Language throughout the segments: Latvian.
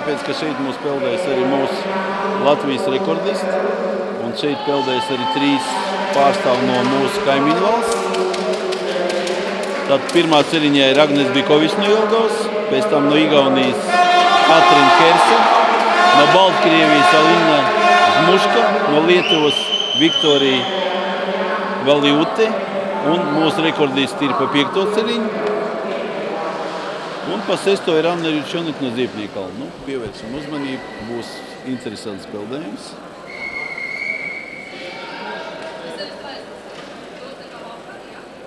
tāpēc, ka šeit mums peldēs arī mūsu Latvijas rekordisti, un šeit peldēs arī 3 pārstāvi no mūsu kaimiņu valsts. Tad pirmā celiņā ir Agnes Bikovičs no Jelgavas, pēc tam no Igaunijas Katrina Kerse, no Baltkrievijas Alina Žmuška, no Lietuvas Viktorija Valjute, un mūsu rekordisti ir pa 5. celiņu. Un pa 6. ir Anna Rjučonik no Ziepniekalna. Nu, pievērsim uzmanību, būs interesants peldējums.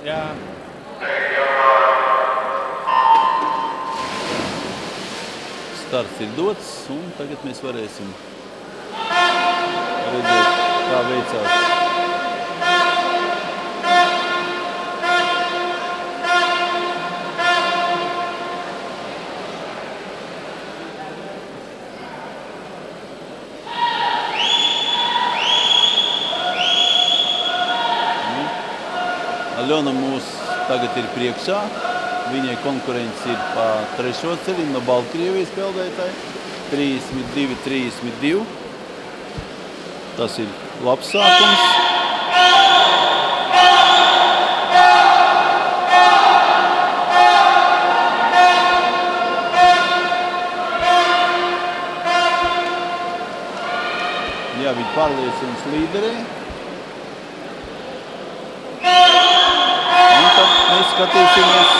Jā. Starts ir dots, un tagad mēs varēsim redzēt, kā veicās. Aļona mūs tagad ir priekšā. Viņai konkurents ir pa 3. celiņu no Baltkrievijas peldētāji. 32-32. Tas ir labs sākums. Jā, viņi pārliecins līderē. Mēs skatīsimies,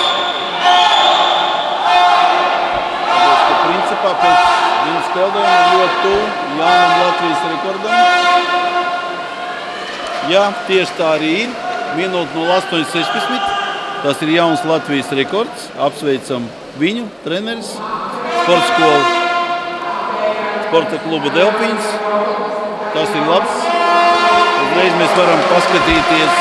tāpēc, ka principā pēc viņas peldējuma ļoti tuvu jaunam Latvijas rekordam. Jā, tieši tā arī ir. 1:08:16. Tas ir jauns Latvijas rekords. Apsveicam viņu, treneris, sporta skolu, sporta klubu Delfīns. Tas ir labs. Uzreiz mēs varam paskatīties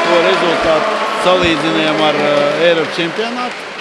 to rezultātu salīdzinājām ar Eiropas čempionātu.